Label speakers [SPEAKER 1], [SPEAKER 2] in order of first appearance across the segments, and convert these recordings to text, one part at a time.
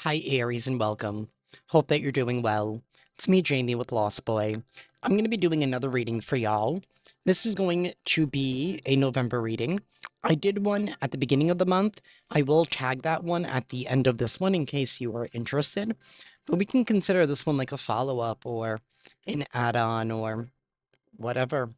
[SPEAKER 1] Hi, Aries, and welcome. Hope that you're doing well. It's me, Jamie, with Lost Boy. I'm going to be doing another reading for y'all. This is going to be a November reading. I did one at the beginning of the month. I will tag that one at the end of this one in case you are interested. But we can consider this one like a follow-up or an add-on or whatever.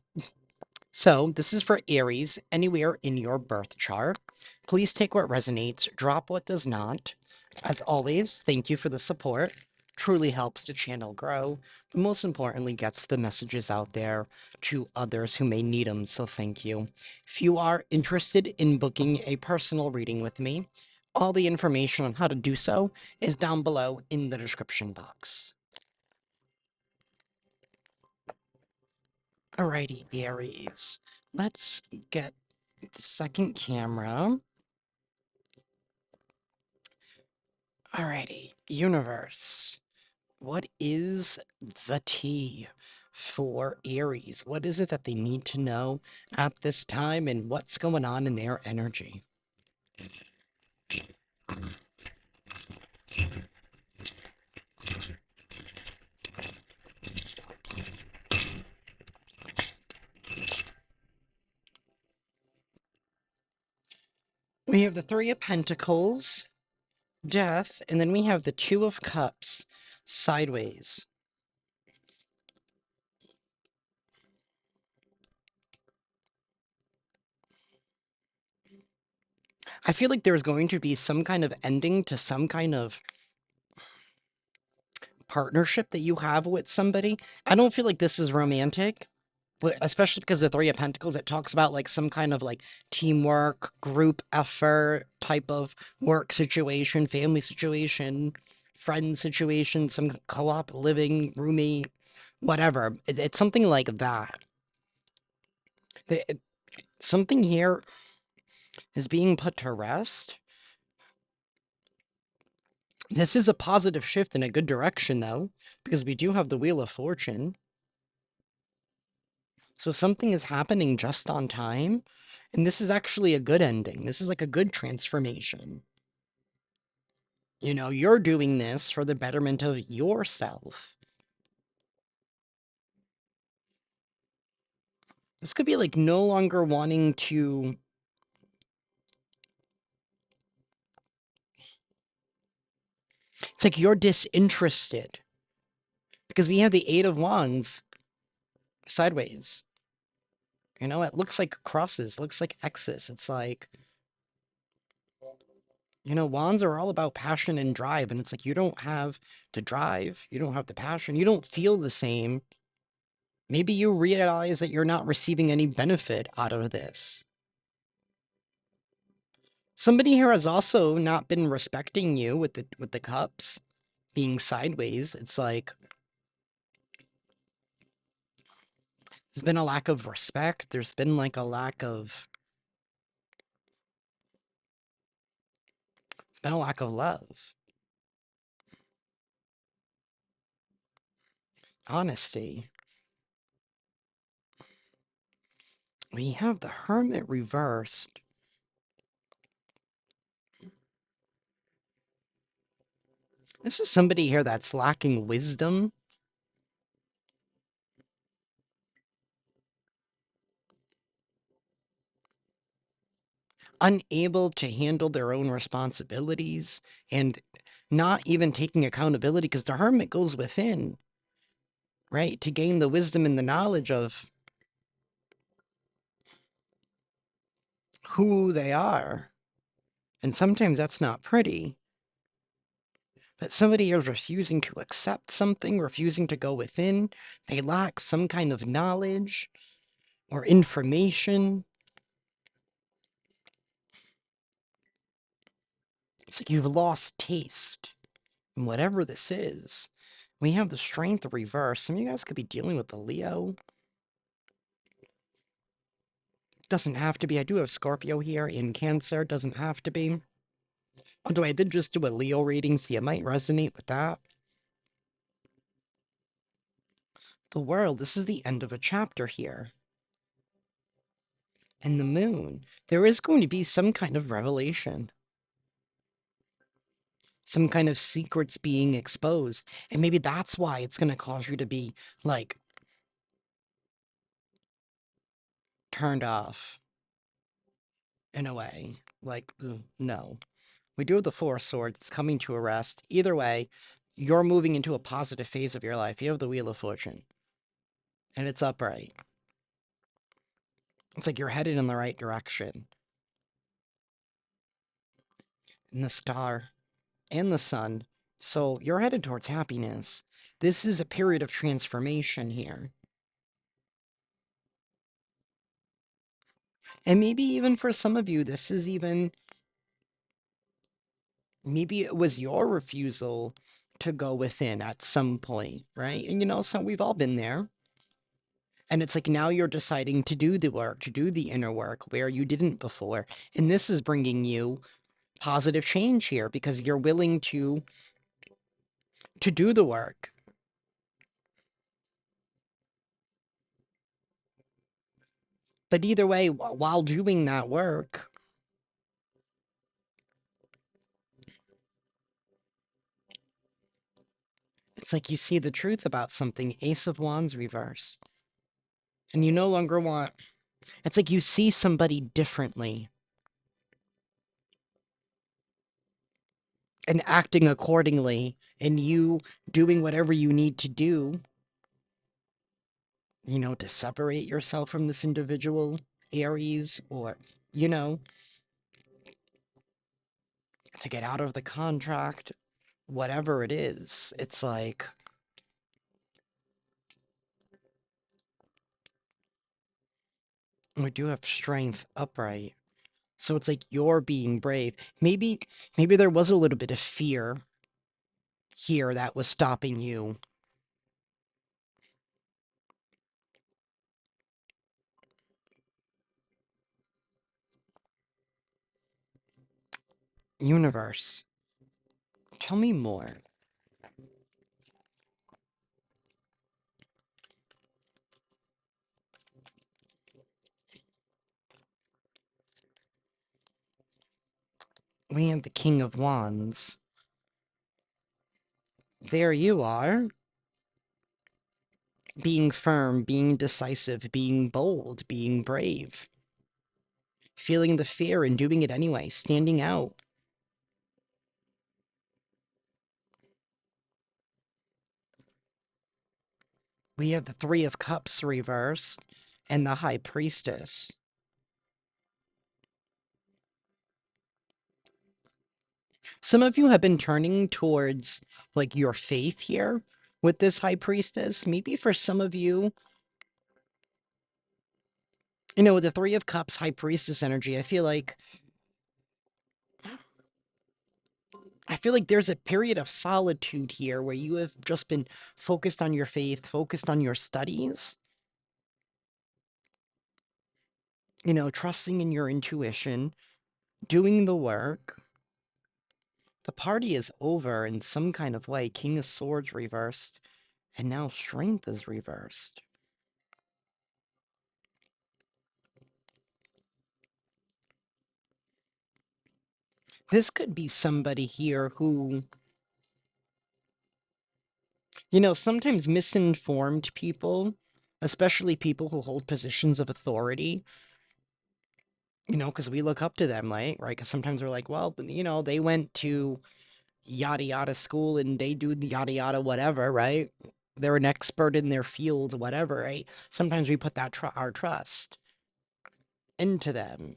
[SPEAKER 1] So, this is for Aries, anywhere in your birth chart. Please take what resonates, drop what does not. As always, thank you for the support. Truly helps the channel grow, but most importantly, gets the messages out there to others who may need them, so thank you. If you are interested in booking a personal reading with me, all the information on how to do so is down below in the description box. Alrighty, Aries. Let's get the second camera. Alrighty, universe. What is the tea for Aries? What is it that they need to know at this time and what's going on in their energy? We have the Three of Pentacles, Death, and then we have the Two of Cups sideways. I feel like there's going to be some kind of ending to some kind of partnership that you have with somebody. I don't feel like this is romantic, but especially because the Three of Pentacles, it talks about like some kind of like teamwork, group effort type of work situation, family situation, friend situation, some co-op living, roommate, whatever. It's something like that. Something here is being put to rest. This is a positive shift in a good direction, though, because we do have the Wheel of Fortune. So something is happening just on time, and this is actually a good ending. This is like a good transformation. You know, you're doing this for the betterment of yourself. This could be like no longer wanting to. It's like you're disinterested because we have the Eight of Wands sideways. You know, it looks like crosses, looks like X's. It's like, you know, wands are all about passion and drive, and it's like you don't have the drive, you don't have the passion, you don't feel the same. Maybe you realize that you're not receiving any benefit out of this. Somebody here has also not been respecting you with the cups being sideways. It's like there's been a lack of respect. There's been like a lack of it's been a lack of love. Honesty. We have the Hermit reversed. This is somebody here that's lacking wisdom. Unable to handle their own responsibilities and not even taking accountability because the Hermit goes within, right? To gain the wisdom and the knowledge of who they are. And sometimes that's not pretty. But somebody is refusing to accept something, refusing to go within. They lack some kind of knowledge or information. It's like you've lost taste in whatever this is. We have the Strength reverse. Some of you guys could be dealing with the Leo. Doesn't have to be. I do have Scorpio here in Cancer. Doesn't have to be. Although I did just do a Leo reading, so you might resonate with that. The World. This is the end of a chapter here. And the Moon. There is going to be some kind of revelation. some kind of secrets being exposed. And maybe that's why it's going to cause you to be like turned off in a way. Like, no. We do have the Four of Swords. It's coming to a rest. Either way, you're moving into a positive phase of your life. You have the Wheel of Fortune, and it's upright. It's like you're headed in the right direction. And the star and the sun. So you're headed towards happiness. This is a period of transformation here. And maybe even for some of you, this is even, maybe it was your refusal to go within at some point, right? And so we've all been there. And it's like now you're deciding to do the work, to do the inner work where you didn't before. And this is bringing you positive change here because you're willing to do the work. But either way, while doing that work, it's like you see the truth about something, Ace of Wands reversed. And you no longer want, it's like you see somebody differently and acting accordingly and you doing whatever you need to do, to separate yourself from this individual, Aries, or, you know, to get out of the contract, whatever it is. It's like, we do have strength upright. So it's like you're being brave. Maybe there was a little bit of fear here that was stopping you. Universe, tell me more. We have the King of Wands. There you are. Being firm, being decisive, being bold, being brave. Feeling the fear and doing it anyway, standing out. We have the Three of Cups reversed and the High Priestess. Some of you have been turning towards like your faith here with this High Priestess. Maybe for some of you, with the Three of Cups, High Priestess energy, I feel like there's a period of solitude here where you have just been focused on your faith, focused on your studies, trusting in your intuition, doing the work. The party is over in some kind of way. King of Swords reversed, and now Strength is reversed. This could be somebody here who, sometimes misinformed people, especially people who hold positions of authority, because we look up to them, right? Because sometimes we're like, well, they went to yada yada school and they do the yada yada whatever, right? They're an expert in their field, whatever, right? Sometimes we put that our trust into them,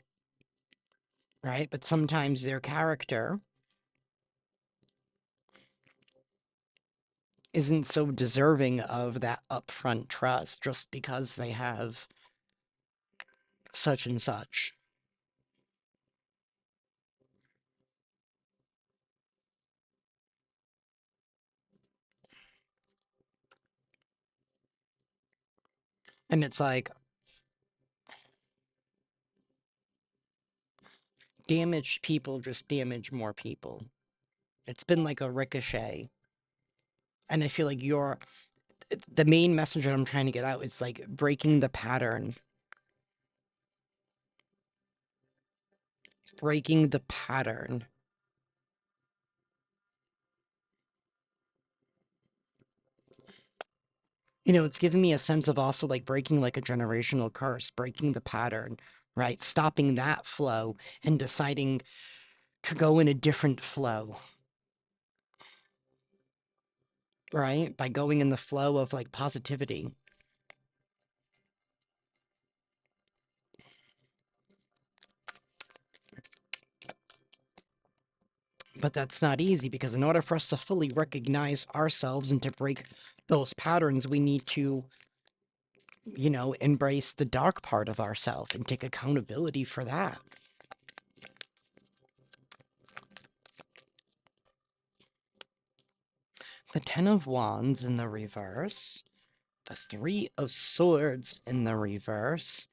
[SPEAKER 1] right? But sometimes their character isn't so deserving of that upfront trust just because they have such and such. And it's like damaged people just damage more people. It's been like a ricochet. And I feel like the main message that I'm trying to get out is like breaking the pattern. Breaking the pattern. It's given me a sense of also like breaking like a generational curse, breaking the pattern, right? Stopping that flow and deciding to go in a different flow, right? By going in the flow of like positivity. But that's not easy because in order for us to fully recognize ourselves and to break those patterns, we need to, embrace the dark part of ourselves and take accountability for that. The Ten of Wands in the reverse, the Three of Swords in the reverse,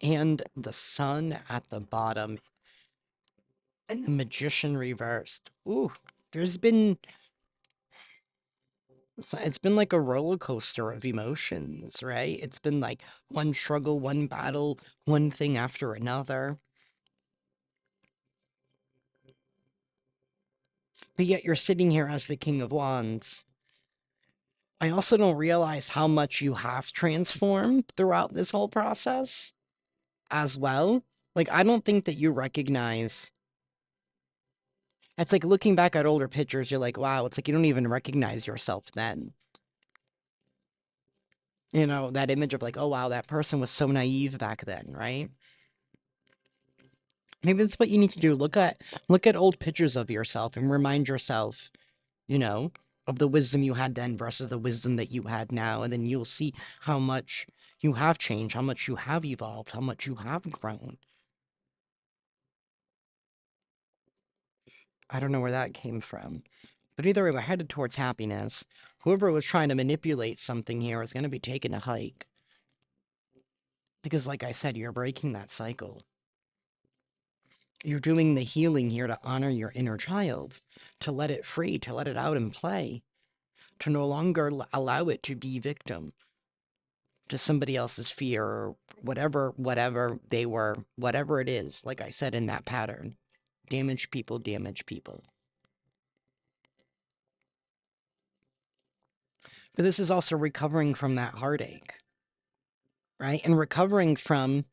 [SPEAKER 1] and the Sun at the bottom, and the Magician reversed. Ooh, there's been it's been like a roller coaster of emotions, right? It's been like one struggle, one battle, one thing after another. But yet you're sitting here as the King of Wands. I also don't realize how much you have transformed throughout this whole process as well. Like, I don't think that you recognize. It's like looking back at older pictures, you're like, wow, it's like you don't even recognize yourself then. That image of like, oh, wow, that person was so naive back then, right? Maybe that's what you need to do. Look at old pictures of yourself and remind yourself, you know, of the wisdom you had then versus the wisdom that you had now, and then you'll see how much you have changed, how much you have evolved, how much you have grown. I don't know where that came from. But either way, we're headed towards happiness. Whoever was trying to manipulate something here is going to be taking a hike. Because, like I said, you're breaking that cycle. You're doing the healing here to honor your inner child, to let it free, to let it out and play, to no longer allow it to be victim to somebody else's fear or whatever they were, whatever it is, like I said in that pattern. Damage people, damage people. But this is also recovering from that heartache, right? And recovering from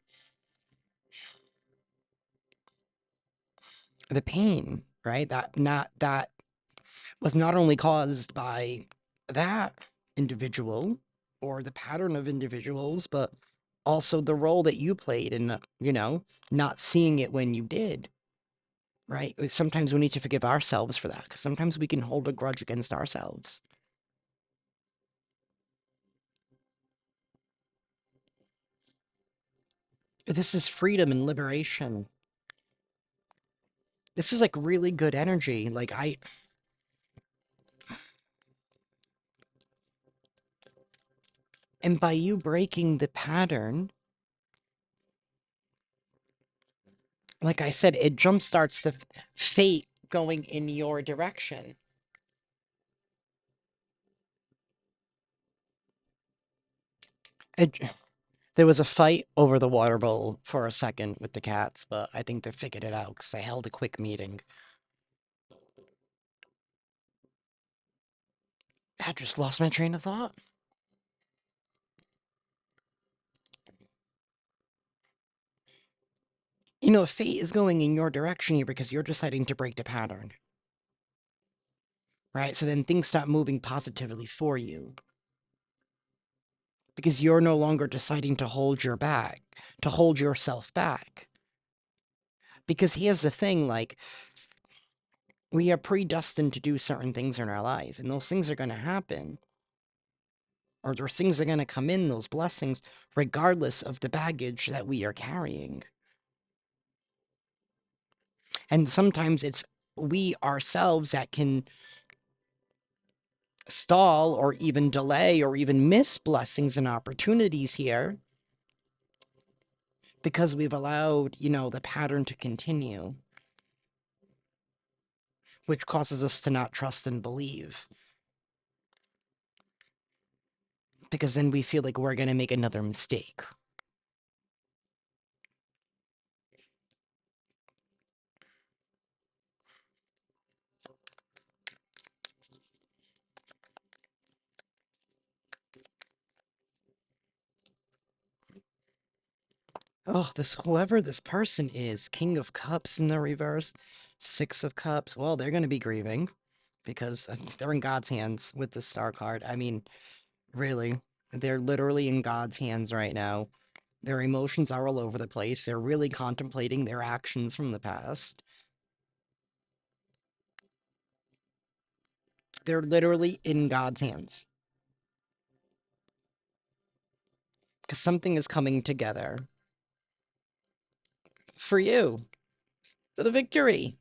[SPEAKER 1] the pain, right? That was not only caused by that individual or the pattern of individuals, but also the role that you played in, not seeing it when you did, right? Sometimes we need to forgive ourselves for that because sometimes we can hold a grudge against ourselves. But this is freedom and liberation. This is like really good energy. And by you breaking the pattern, like I said, it jumpstarts the fate going in your direction. It, there was a fight over the water bowl for a second with the cats, but I think they figured it out because they held a quick meeting. I just lost my train of thought. Fate is going in your direction here because you're deciding to break the pattern, right? So then things stop moving positively for you because you're no longer deciding to to hold yourself back. Because here's the thing, like, we are predestined to do certain things in our life, and those things are going to happen. Or those things are going to come in, those blessings, regardless of the baggage that we are carrying. And sometimes it's we ourselves that can stall or even delay or even miss blessings and opportunities here because we've allowed, the pattern to continue, which causes us to not trust and believe. Because then we feel like we're going to make another mistake. Oh, this whoever this person is, King of Cups in the reverse, Six of Cups. Well, they're going to be grieving because they're in God's hands with the star card. I mean, really, they're literally in God's hands right now. Their emotions are all over the place. They're really contemplating their actions from the past. They're literally in God's hands because something is coming together for you, for the victory.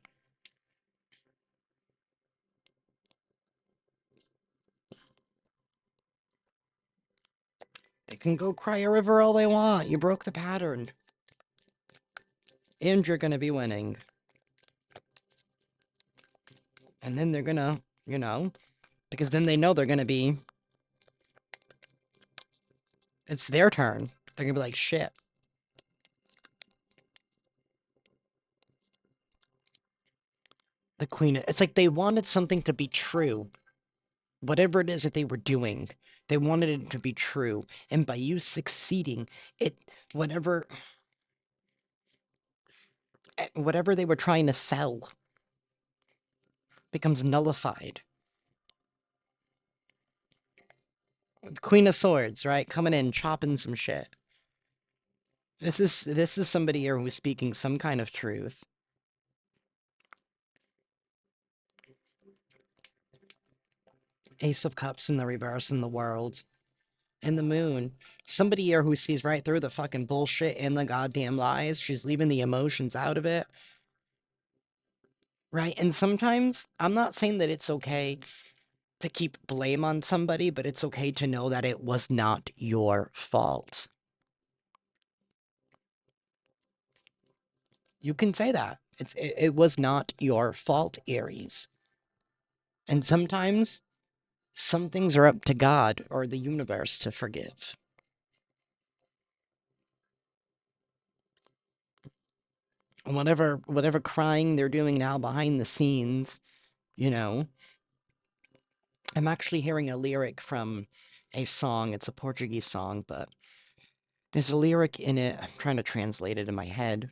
[SPEAKER 1] They can go cry a river all they want. You broke the pattern. And you're going to be winning. And then they're going to, because then they know they're going to be, it's their turn. They're going to be like, shit. The queen, it's like they wanted something to be true. Whatever it is that they were doing, they wanted it to be true. And by you succeeding, it, whatever, whatever they were trying to sell becomes nullified. The Queen of Swords, right? Coming in, chopping some shit. This is somebody here who's speaking some kind of truth. Ace of Cups in the reverse in the world. And the moon. Somebody here who sees right through the fucking bullshit and the goddamn lies. She's leaving the emotions out of it. Right? And sometimes, I'm not saying that it's okay to keep blame on somebody, but it's okay to know that it was not your fault. You can say that. It was not your fault, Aries. And sometimes some things are up to God or the universe to forgive. Whatever crying they're doing now behind the scenes, you know. I'm actually hearing a lyric from a song. It's a Portuguese song, but there's a lyric in it. I'm trying to translate it in my head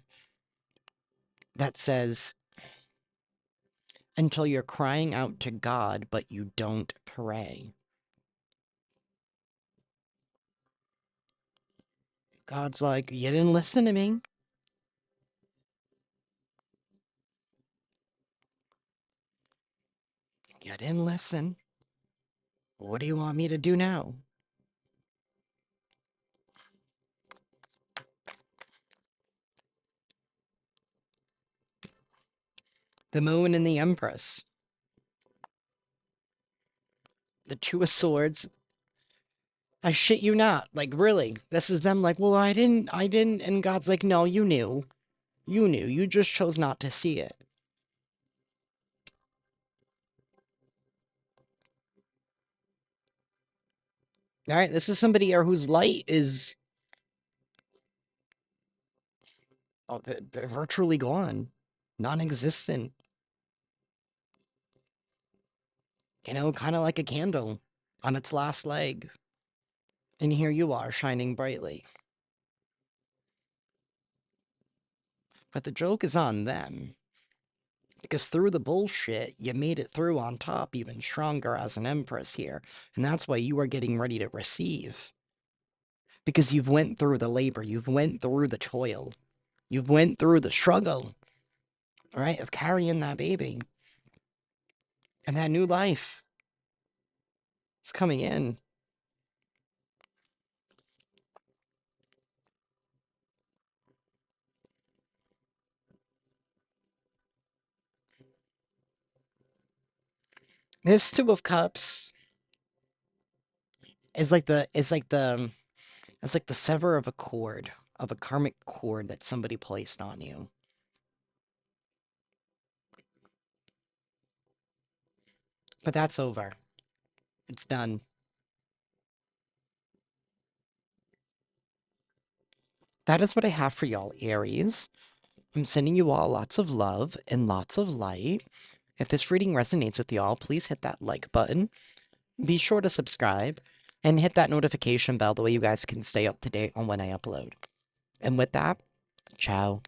[SPEAKER 1] that says, until you're crying out to God, but you don't pray. God's like, you didn't listen to me. You didn't listen. What do you want me to do now? The moon and the Empress. The Two of Swords. I shit you not. Like, really. This is them like, well, I didn't. And God's like, no, you knew. You knew. You just chose not to see it. All right, this is somebody here whose light is virtually gone, non-existent. Kind of like a candle on its last leg. And here you are, shining brightly. But the joke is on them. Because through the bullshit, you made it through on top even stronger as an empress here. And that's why you are getting ready to receive. Because you've went through the labor, you've went through the toil, you've went through the struggle, right, of carrying that baby. And that new life is coming in. This Two of Cups is like it's like the sever of a cord, of a karmic cord that somebody placed on you. But that's over. It's done. That is what I have for y'all, Aries. I'm sending you all lots of love and lots of light. If this reading resonates with y'all, please hit that like button. Be sure to subscribe and hit that notification bell, the way you guys can stay up to date on when I upload. And with that, ciao.